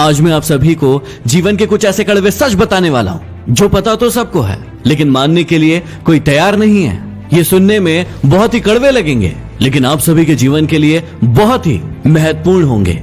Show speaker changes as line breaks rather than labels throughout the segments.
आज मैं आप सभी को जीवन के कुछ ऐसे कड़वे सच बताने वाला हूँ जो पता तो सबको है, लेकिन मानने के लिए कोई तैयार नहीं है। ये सुनने में बहुत ही कड़वे लगेंगे, लेकिन आप सभी के जीवन के लिए बहुत ही महत्वपूर्ण होंगे।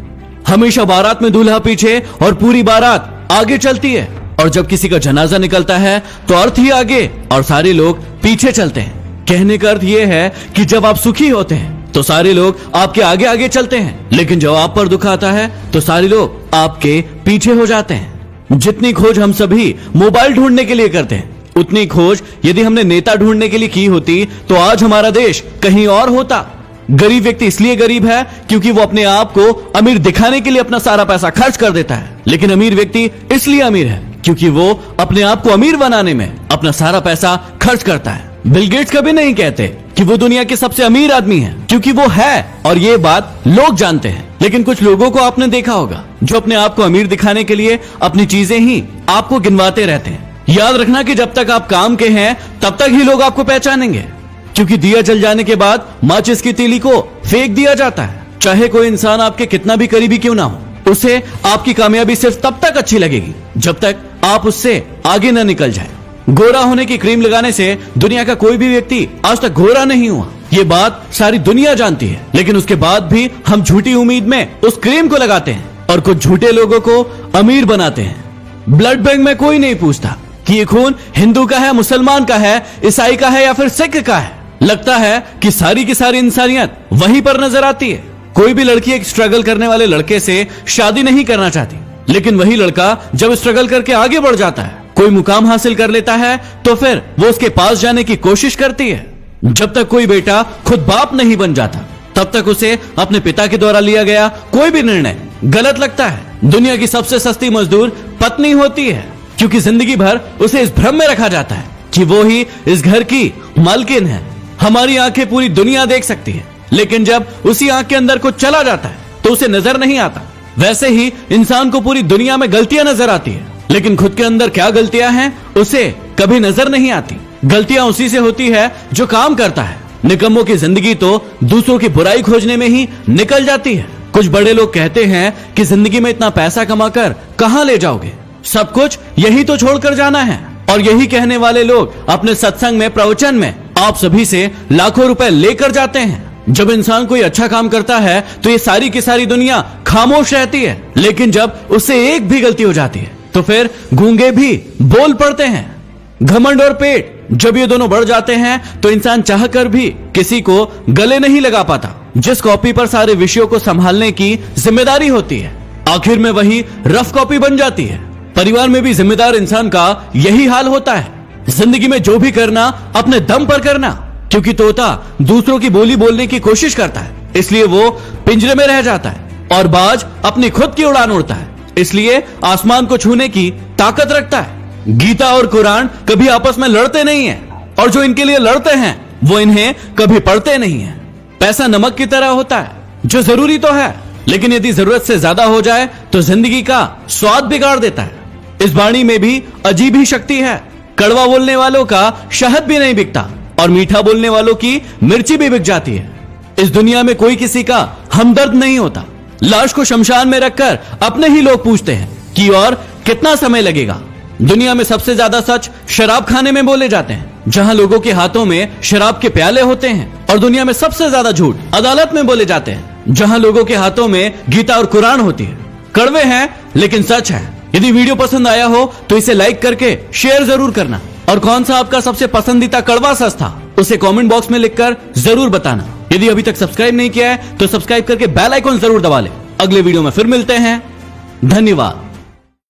हमेशा बारात में दूल्हा पीछे और पूरी बारात आगे चलती है, और जब किसी का जनाजा निकलता है तो अर्थ ही आगे और सारे लोग पीछे चलते हैं। कहने का अर्थ यह है कि जब आप सुखी होते हैं तो सारे लोग आपके आगे आगे चलते हैं, लेकिन जब आप पर दुख आता है तो सारे लोग आपके पीछे हो जाते हैं। जितनी खोज हम सभी मोबाइल ढूंढने के लिए करते हैं, उतनी खोज यदि हमने नेता ढूंढने के लिए की होती तो आज हमारा देश कहीं और होता। गरीब व्यक्ति इसलिए गरीब है क्योंकि वो अपने आप को अमीर दिखाने के लिए अपना सारा पैसा खर्च कर देता है, लेकिन अमीर व्यक्ति इसलिए अमीर है क्योंकि वो अपने आप को अमीर बनाने में अपना सारा पैसा खर्च करता है। बिल गेट्स कभी नहीं कहते कि वो दुनिया के सबसे अमीर आदमी है, क्योंकि वो है और ये बात लोग जानते हैं। लेकिन कुछ लोगों को आपने देखा होगा जो अपने आप को अमीर दिखाने के लिए अपनी चीजें ही आपको गिनवाते रहते हैं। याद रखना कि जब तक आप काम के हैं तब तक ही लोग आपको पहचानेंगे, क्योंकि दिया जल जाने के बाद माचिस की तीली को फेंक दिया जाता है। चाहे कोई इंसान आपके कितना भी करीबी क्यों ना हो, उसे आपकी कामयाबी सिर्फ तब तक अच्छी लगेगी जब तक आप उससे आगे न निकल जाए। गोरा होने की क्रीम लगाने से दुनिया का कोई भी व्यक्ति आज तक गोरा नहीं हुआ, ये बात सारी दुनिया जानती है, लेकिन उसके बाद भी हम झूठी उम्मीद में उस क्रीम को लगाते हैं और कुछ झूठे लोगों को अमीर बनाते हैं। ब्लड बैंक में कोई नहीं पूछता कि ये खून हिंदू का है, मुसलमान का है, ईसाई का है या फिर सिख का है। लगता है कि सारी की सारी इंसानियत वहीं पर नजर आती है। कोई भी लड़की एक स्ट्रगल करने वाले लड़के से शादी नहीं करना चाहती, लेकिन वही लड़का जब स्ट्रगल करके आगे बढ़ जाता है, कोई मुकाम हासिल कर लेता है, तो फिर वो उसके पास जाने की कोशिश करती है। जब तक कोई बेटा खुद बाप नहीं बन जाता तब तक उसे अपने पिता के द्वारा लिया गया कोई भी निर्णय गलत लगता है। दुनिया की सबसे सस्ती मजदूर पत्नी होती है, क्योंकि जिंदगी भर उसे इस भ्रम में रखा जाता है कि वो ही इस घर की मालकिन है। हमारी आंखें पूरी दुनिया देख सकती है, लेकिन जब उसी आंख के अंदर कुछ चला जाता है तो उसे नजर नहीं आता। वैसे ही इंसान को पूरी दुनिया में गलतियां नजर आती है, लेकिन खुद के अंदर क्या गलतियां हैं उसे कभी नजर नहीं आती। गलतियां उसी से होती है जो काम करता है। निकम्मों की जिंदगी तो दूसरों की बुराई खोजने में ही निकल जाती है। कुछ बड़े लोग कहते हैं कि जिंदगी में इतना पैसा कमाकर कहां ले जाओगे, सब कुछ यही तो छोड़कर जाना है। और यही कहने वाले लोग अपने सत्संग में, प्रवचन में आप सभी से लाखों रुपए लेकर जाते हैं। जब इंसान कोई अच्छा काम करता है तो ये सारी की सारी दुनिया खामोश रहती है, लेकिन जब उससे एक भी गलती हो जाती है तो फिर गूंगे भी बोल पड़ते हैं। घमंड और पेट जब ये दोनों बढ़ जाते हैं तो इंसान चाहकर भी किसी को गले नहीं लगा पाता। जिस कॉपी पर सारे विषयों को संभालने की जिम्मेदारी होती है, आखिर में वही रफ कॉपी बन जाती है। परिवार में भी जिम्मेदार इंसान का यही हाल होता है। जिंदगी में जो भी करना अपने दम पर करना, क्योंकि तोता दूसरों की बोली बोलने की कोशिश करता है, इसलिए वो पिंजरे में रह जाता है, और बाज अपनी खुद की उड़ान उड़ता है, इसलिए आसमान को छूने की ताकत रखता है। गीता और कुरान कभी आपस में लड़ते नहीं हैं, और जो इनके लिए लड़ते हैं वो इन्हें कभी पढ़ते नहीं हैं। पैसा नमक की तरह होता है जो जरूरी तो है, लेकिन यदि जरूरत से ज्यादा हो जाए तो जिंदगी का स्वाद बिगाड़ देता है। इस वाणी में भी अजीब ही शक्ति है। कड़वा बोलने वालों का शहद भी नहीं बिकता, और मीठा बोलने वालों की मिर्ची भी बिक जाती है। इस दुनिया में कोई किसी का हमदर्द नहीं होता। लाश को शमशान में रखकर अपने ही लोग पूछते हैं कि और कितना समय लगेगा। दुनिया में सबसे ज्यादा सच शराब खाने में बोले जाते हैं, जहां लोगों के हाथों में शराब के प्याले होते हैं। और दुनिया में सबसे ज्यादा झूठ अदालत में बोले जाते हैं, जहां लोगों के हाथों में गीता और कुरान होती है। कड़वे हैं लेकिन सच है। यदि वीडियो पसंद आया हो तो इसे लाइक करके शेयर जरूर करना, और कौन सा आपका सबसे पसंदीदा कड़वा सच था उसे कमेंट बॉक्स में लिखकर जरूर बताना। यदि अभी तक सब्सक्राइब नहीं किया है तो सब्सक्राइब करके बेल आइकन जरूर दबा ले। अगले वीडियो में फिर मिलते हैं। धन्यवाद।